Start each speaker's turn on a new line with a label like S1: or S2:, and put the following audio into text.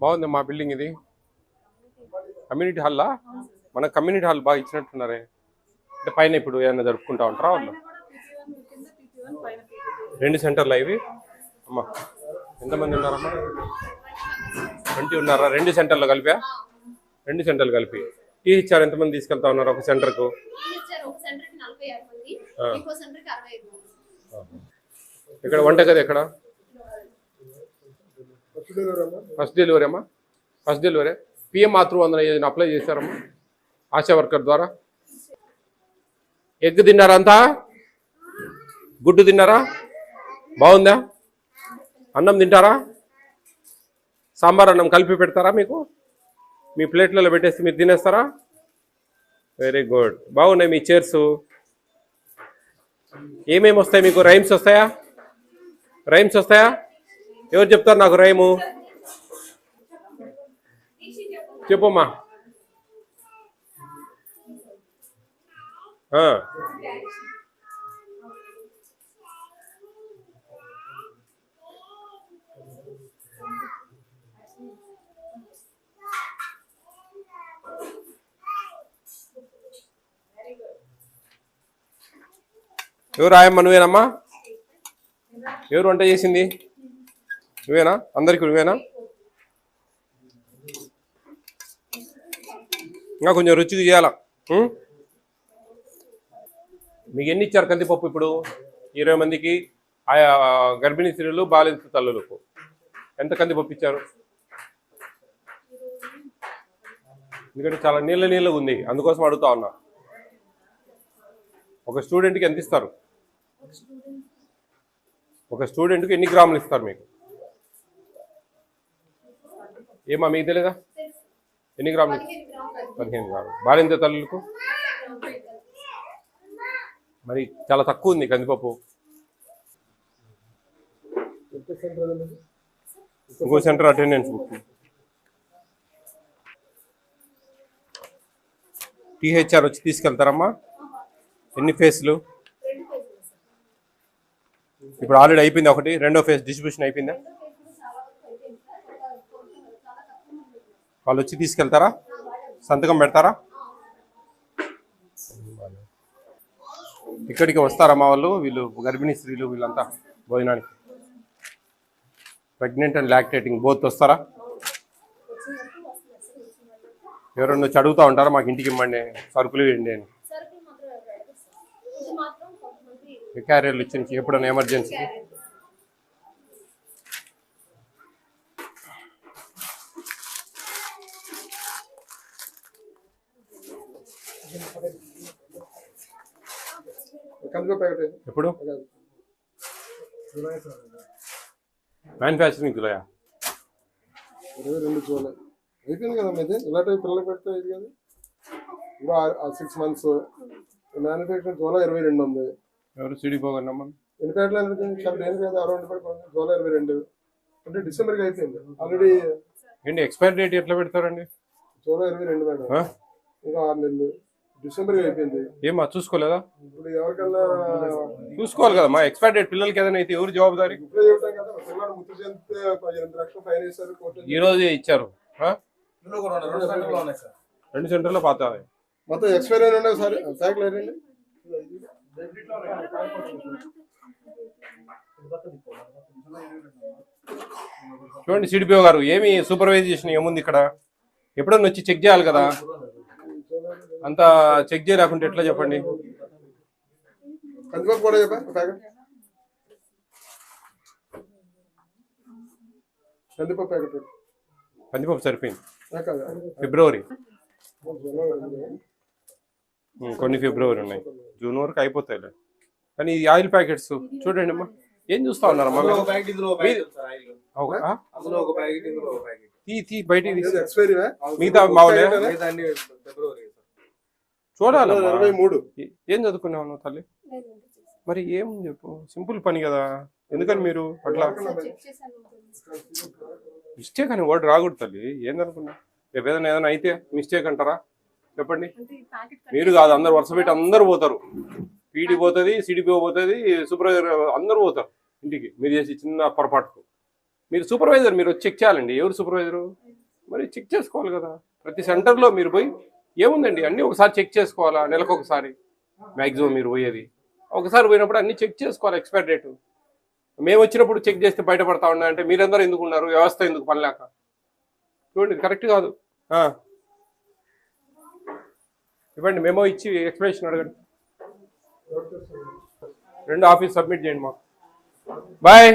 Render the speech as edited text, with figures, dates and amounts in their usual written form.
S1: బాగుంది మా బిల్డింగ్ ఇది కమ్యూనిటీ హాల్లా మన కమ్యూనిటీ హాల్ బాగా ఇచ్చినట్టున్నారే అంటే పైన ఇప్పుడు ఏమైనా జరుపుకుంటా ఉంటారా వాళ్ళు 2 సెంటర్లు ఇవి అమ్మా ఎంతమంది ఉన్నారమ్మా 20 ఉన్నారా 2 సెంటర్లు కలిపా 2 సెంటర్లు కలిపి టీహెచ్ఆర్ ఎంతమంది తీసుకెళ్తా ఉన్నారు ఒక సెంటర్కు ఇక్కడ వంటగది ఎక్కడ ఫస్ట్ డెలివరీ అమ్మా ఫస్ట్ డెలివరీ పిఎం మాతృవందన ఏదైనా అప్లై చేశారమ్మా ఆశా వర్కర్ ద్వారా ఎగ్ తిన్నారా అంతా గుడ్డు తిన్నారా బాగుందా అన్నం తింటారా సాంబార్ అన్నం కలిపి పెడతారా మీకు మీ ప్లేట్లలో పెట్టేసి మీరు తినేస్తారా వెరీ గుడ్ బాగున్నాయి మీ చైర్స్ ఏమేమి వస్తాయి మీకు రైమ్స్ వస్తాయా రైమ్స్ వస్తాయా ఎవరు చెప్తారు నాకు రైము చెప్పమ్మా ఎవరు ఆయమ్మ నువ్వేనమ్మా ఎవరు వంట చేసింది నువ్వేనా అందరికి నువ్వేనా ఇంకా కొంచెం రుచిగా చేయాలా మీకు ఎన్ని ఇచ్చారు కందిపప్పు ఇప్పుడు 20 మందికి ఆయా గర్భిణీ స్త్రీలు బాలింత తల్లులకు ఎంత కందిపప్పు ఇచ్చారు ఎందుకంటే చాలా నీళ్ళగా ఉంది అందుకోసం అడుగుతా ఉన్నా ఒక స్టూడెంట్కి ఎంత ఇస్తారు ఒక స్టూడెంట్కి ఎన్ని గ్రాములు ఇస్తారు మీకు ఏమా మీకు తెలియదా ఎన్ని గ్రాములు 15 గ్రాములు బాలింత తల్లులకు మరి చాలా తక్కువ ఉంది కందిపప్పు ఇంకో సెంటర్ అటెండెన్స్ బుక్ టీహెచ్ఆర్ వచ్చి తీసుకెళ్తారమ్మా ఎన్ని ఫేస్లు ఇప్పుడు ఆల్రెడీ అయిపోయింది ఒకటి రెండో ఫేజ్ డిస్ట్రిబ్యూషన్ అయిపోయిందా వాళ్ళు వచ్చి తీసుకెళ్తారా సంతకం పెడతారా ఇక్కడికి వస్తారమ్మా వాళ్ళు వీళ్ళు గర్భిణీ స్త్రీలు వీళ్ళంతా భోజనానికి ప్రెగ్నెంట్ అండ్ లాక్టేటింగ్ బోత్ వస్తారా ఎవరన్నా చదువుతూ ఉంటారా మాకు ఇంటికి ఇవ్వండి సరుకులు ఇవ్వండి అని క్యారియర్లు ఇచ్చి ఎప్పుడైనా ఎమర్జెన్సీ ఎప్పుడు మ్యానుఫ్యాక్చరింగ్ జూలయా
S2: 22 జూలై అయిపోయింది కదా మీది ఇలాంటి పిల్లలు పెడితే ఇది కదా ఇప్పుడు 6 మంత్స్ మ్యానుఫ్యాక్చరింగ్ జూలై 22 ఉంది
S1: ఎవరు సిడి పోగొన్నమ్మా
S2: ఎన్ని పేటలు ఏం కదా అరౌండ్ జూలై 22 అంటే డిసెంబర్కి అయిపోయింది ఆల్రెడీ
S1: ఏంటి ఎక్స్పైరీ డేట్ ఎట్లా పెడతారండి
S2: జూలై 22 మేడం ఇంకా 6 నెలలు డిసెంబర్కి అయిపోయింది
S1: ఏమా చూసుకోలేదా
S2: ఇప్పుడు ఎవరికన్నా
S1: చూసుకోవాలి కదా మా ఎక్స్పైరీ డేట్ పిల్లలకి ఏదైనా అయితే ఎవరు జవాబుదారీ
S2: ఇప్పుడే చెప్తాం కదా పిల్లలు ముద్దు చెందితే 8 లక్షలు ఫైన్ వేశారు
S1: ఈ రోజే ఇచ్చారు 2 సెంటర్లో పాత
S2: మొత్తం ఎక్స్పైరీ అయినా ఒకసారి ప్యాక్లు అయినండి
S1: చూడండి సిడిపిఓ గారు ఏమి సూపర్వైజేషన్ ఏముంది ఇక్కడ ఎప్పుడన్నా వచ్చి చెక్ చేయాలి కదా అంతా చెక్ చేయలేకుంటే ఎట్లా చెప్పండి
S2: కందిపప్పు కూడా చెప్పా ప్యాకెట్ కందిపప్పు ప్యాకెట్
S1: కందిపప్పు సరిపోయింది ఫిబ్రవరి కొన్ని ఫిబ్రవరి ఉన్నాయి జూన్ వరకు అయిపోతాయిలే కానీ ఈ ఆయిల్ ప్యాకెట్స్ చూడండి అమ్మా ఏం చూస్తా ఉన్నారమ్మా బయట మిగతా మావులే చూడాలి ఏం చదువుకున్నావు నువ్వు తల్లి మరి ఏం చెప్పు సింపుల్ పని కదా ఎందుకని మీరు అట్లా మిస్టేక్ అని వర్డ్ రాకూడదు తల్లి ఏందనుకున్నా రేపు ఏదైనా అయితే మిస్టేక్ అంటారా చెప్పండి మీరు కాదు అందరు వరుస పెట్టి అందరు పోతారు పీడీ పోతుంది సిడిపిఓ పోతుంది సూపర్వైజర్ అందరూ పోతారు ఇంటికి మీరు చేసి చిన్న పొరపాటుకు మీరు సూపర్వైజర్ మీరు వచ్చి చెక్ చేయాలండి ఎవరు సూపర్వైజరు మరి చెక్ చేసుకోవాలి కదా. ప్రతి సెంటర్లో మీరు పోయి ఏముందండి అన్నీ ఒకసారి చెక్ చేసుకోవాలా, నెలకు ఒకసారి మ్యాక్సిమం మీరు పోయేది. ఒకసారి పోయినప్పుడు అన్నీ చెక్ చేసుకోవాలి ఎక్స్పైర్ డేటు. మేము వచ్చినప్పుడు చెక్ చేస్తే బయటపడతా ఉన్నాయంటే మీరందరూ ఎందుకు ఉన్నారు, వ్యవస్థ ఎందుకు పనిలేక? చూడండి, ఇది కరెక్ట్ కాదు. ఇవ్వండి, మెమో ఇచ్చి ఎక్స్ప్లెనేషన్ అడగండి. 2 ఆఫీస్ సబ్మిట్ చేయండి మాకు. బాయ్.